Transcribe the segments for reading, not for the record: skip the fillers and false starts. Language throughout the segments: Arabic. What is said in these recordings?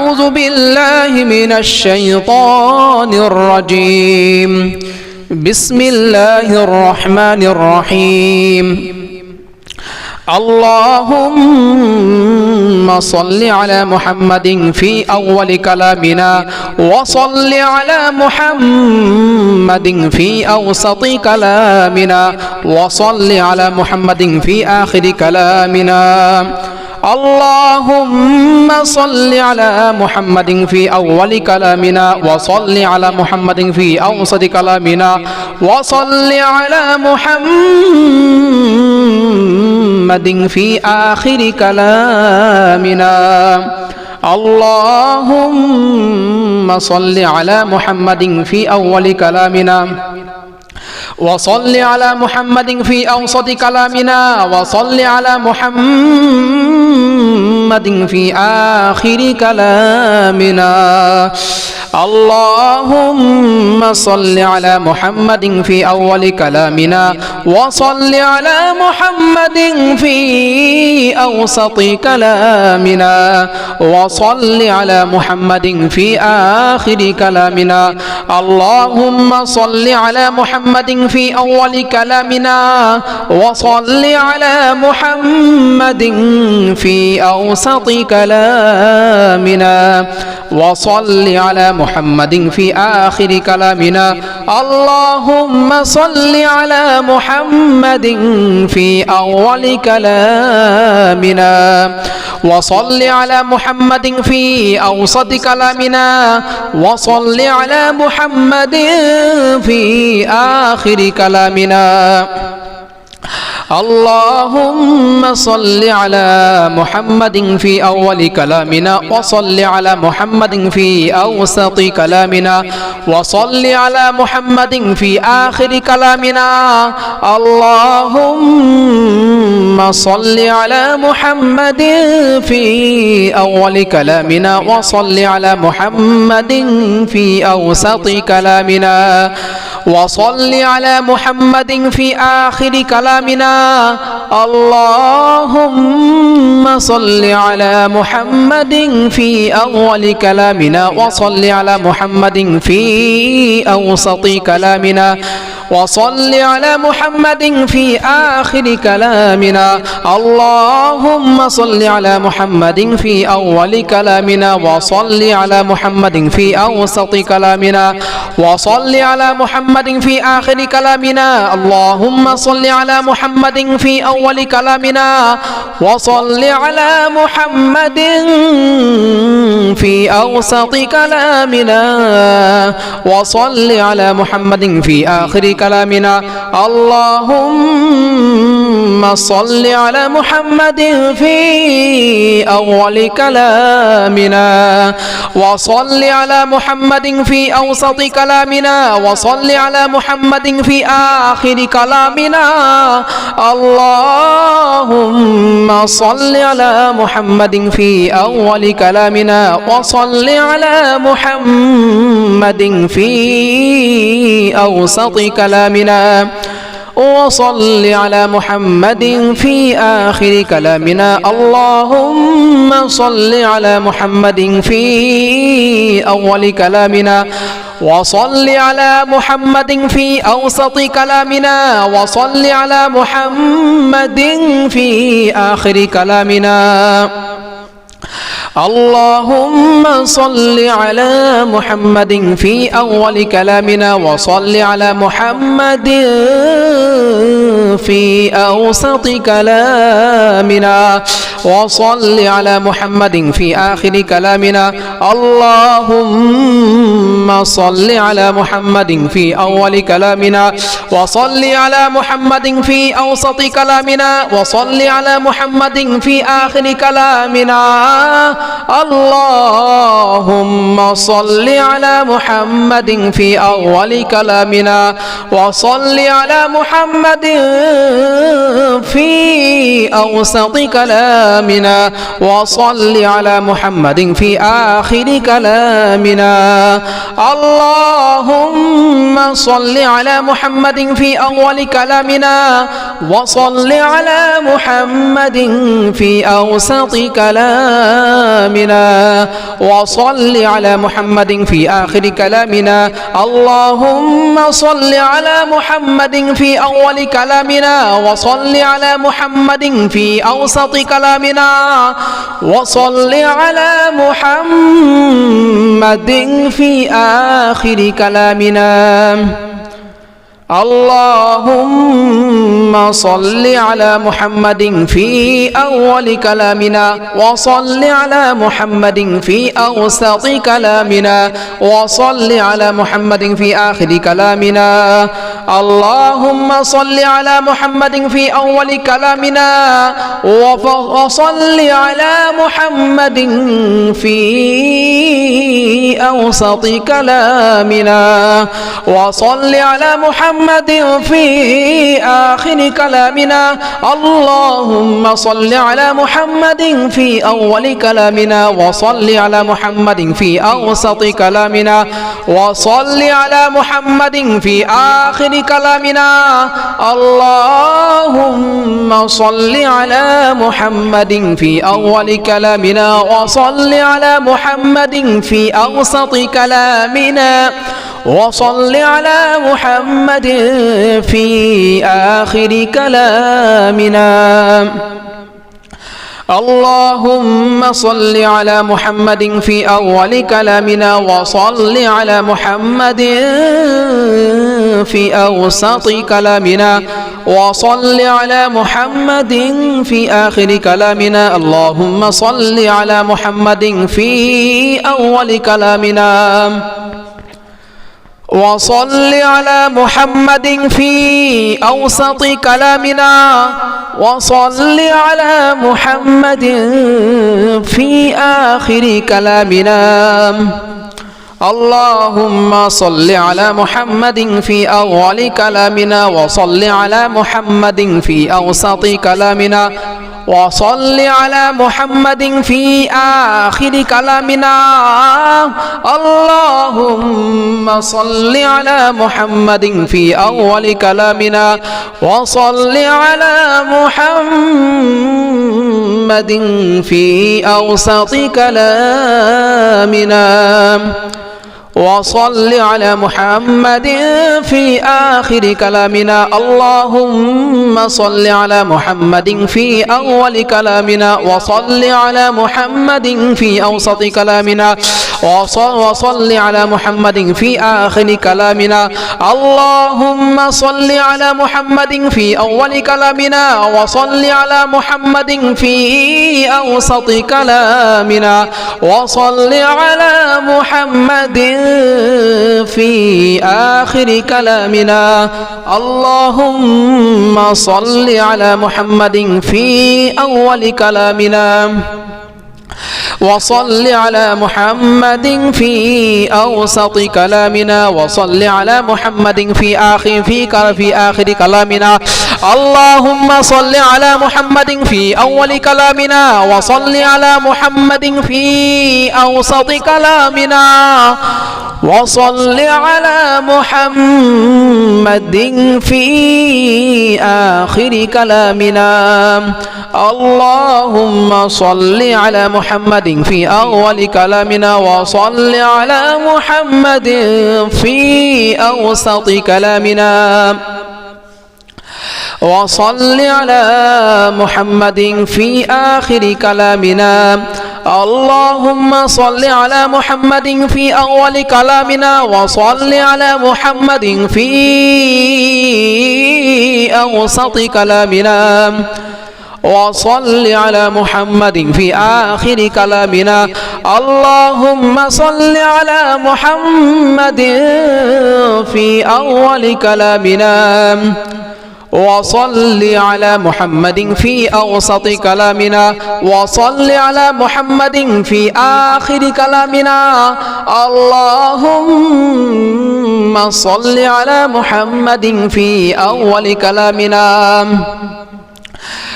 أعوذ بالله من الشيطان الرجيم بسم الله الرحمن الرحيم اللهم صل على محمد في أول كلامنا وصل على محمد في أوسط كلامنا وصل على محمد في آخر كلامنا اللهم صل على محمد في أول كلامنا وصل على محمد في أوسط كلامنا وصل على محمد في آخر كلامنا اللهم صل على محمد في أول كلامنا وصل على محمد في أوسط كلامنا وصل على محمد في آخر كلامنا اللهم صل على محمد في أول كلامنا وصل على محمد في أوسط كلامنا وصل على محمد في آخر كلامنا اللهم صل على محمد في أول كلامنا وصل على محمد في أوسط كلامنا وصل على محمد في آخر كلامنا اللهم صل على محمد في أول كلامنا وصل على محمد في أوسط كلامنا وصل على محمد في آخر كلامنا اللهم صل على محمد في أول كلامنا وصل على محمد في أوسط كلامنا وصل على محمد في آخر كلامنا اللهم صل على محمد في أول كلامنا وصل على محمد في أوسط كلامنا وصل على محمد في آخر كلامنا اللهم صل على محمد في أول كلامنا وصل على محمد في أوسط كلامنا وصل على محمد في آخر كلامنا اللهم صل على محمد في أول كلامنا وصل على محمد في أوسط كلامنا وصل على محمد في آخر كلامنا اللهم صل على محمد في أول كلامنا وصل على محمد في أوسط كلامنا وصل على محمد في آخر كلامنا اللهم صل على محمد في أول كلامنا وصل على محمد في أوسط كلامنا وصل على محمد في آخر كلامنا اللهم صل على محمد في أول كلامنا وصل على محمد في أوسط كلامنا وصل على محمد في آخر كلامنا اللهم صل على محمد في أول كلامنا وصل على محمد في أوسط كلامنا وصل على محمد في آخر كلامنا اللهم صل على محمد في أول كلامنا وصل على محمد في أوسط كلامنا وصل على محمد في آخر كلامنا اللهم صل على محمد في أول كلامنا وصل على محمد في أوسط كلامنا وصل على محمد في آخر كلامنا اللهم صل على محمد في أول كلامنا وصل على محمد في أوسط كلامنا وصل على محمد في آخر كلامنا اللهم صل على محمد في أول كلامنا وصل على محمد في أوسط كلامنا وصل على محمد في آخر كلامنا اللهم صل على محمد في أول كلامنا وصل على محمد في أوسط كلامنا وصل على محمد في آخر كلامنا اللهم صل على محمد في أول كلامنا وصل على محمد في أوسط كلامنا وصل على محمد في آخر كلامنا اللهم صل على محمد في أول كلامنا وصل على محمد في أوسط كلامنا وصل على محمد في آخر كلامنا اللهم صل على محمد في أول كلامنا وصل على محمد في أوسط كلامنا وصل على محمد في آخر كلامنا اللهم صل على محمد في أول كلامنا وصل على محمد في أوسط كلامنا وصل على محمد في آخر كلامنا اللهم صل على محمد في أول كلامنا وصل على محمد في أوسط كلامنا وصل على محمد في آخر كلامنا اللهم صل على محمد في أول كلامنا وصل على محمد في أوسط كلامنا وصل على محمد في آخر كلامنا اللهم صل على محمد في أول كلامنا وصل على محمد في أوسط كلامنا وصل على محمد في آخر كلامنا اللهم صل على محمد في أول كلامنا وصل على محمد في أوسط كلامنا وصل على محمد في آخر كلامنا اللهم صل على محمد في أول كلامنا وصل على محمد في أوسط كلامنا وصل على محمد في آخر كلامنا اللهم صل على محمد في أول كلامنا وصل على محمد في أوسط كلامنا وصل على محمد في آخر كلامنا اللهم صل على محمد في أول كلامنا وصل على محمد في أوسط كلامنا وصل على محمد في آخر كلامنا اللهم صل على محمد في أول كلامنا وصل على محمد في أوسط كلامنا وصل على محمد في آخر كلامنا اللهم صل على محمد في أول كلامنا وصل على محمد في أوسط كلامنا وصل على محمد في آخر كلامنا اللهم صل على محمد في أول كلامنا وصل على محمد في أوسط كلامنا وصل على محمد في آخر كلامنا اللهم صل على محمد في أول كلامنا وصل على محمد في أوسط كلامنا وصل على محمد في آخر كلامنا اللهم صل على محمد في أول كلامنا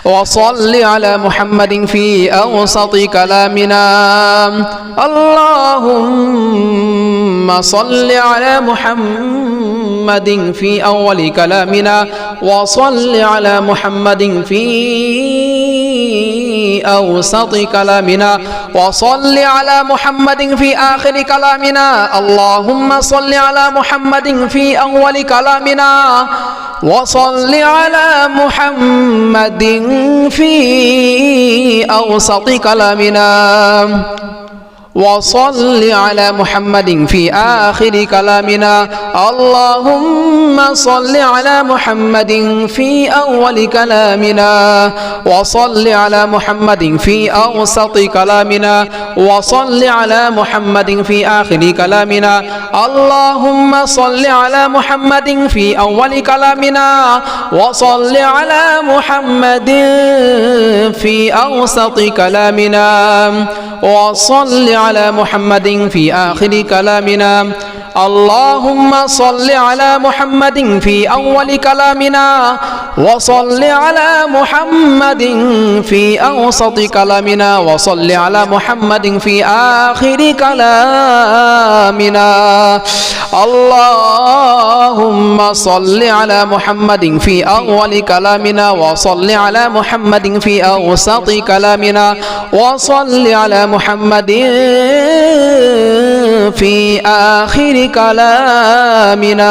وصل على محمد في أوسط كلامنا اللهم صل على محمد في أول كلامنا وصل على محمد في أوسط كلامنا وصل على محمد في آخر كلامنا اللهم صل على محمد في أول كلامنا وصل على محمد في أوسط كلامنا وصل على محمد في آخر كلامنا اللهم صل على محمد في أول كلامنا وصل على محمد في أوسط كلامنا وصل على محمد في آخر كلامنا اللهم صل على محمد في أول كلامنا وصل على محمد في أوسط كلامنا وصل على محمد في آخر كلامنا اللهم صل على محمد في أول كلامنا وصل على محمد في أوسط كلامنا وصل على محمد في آخر كلامنا اللهم صل على محمد في أول كلامنا وصل على محمد في أوسط كلامنا وصل على محمد في آخر كلامنا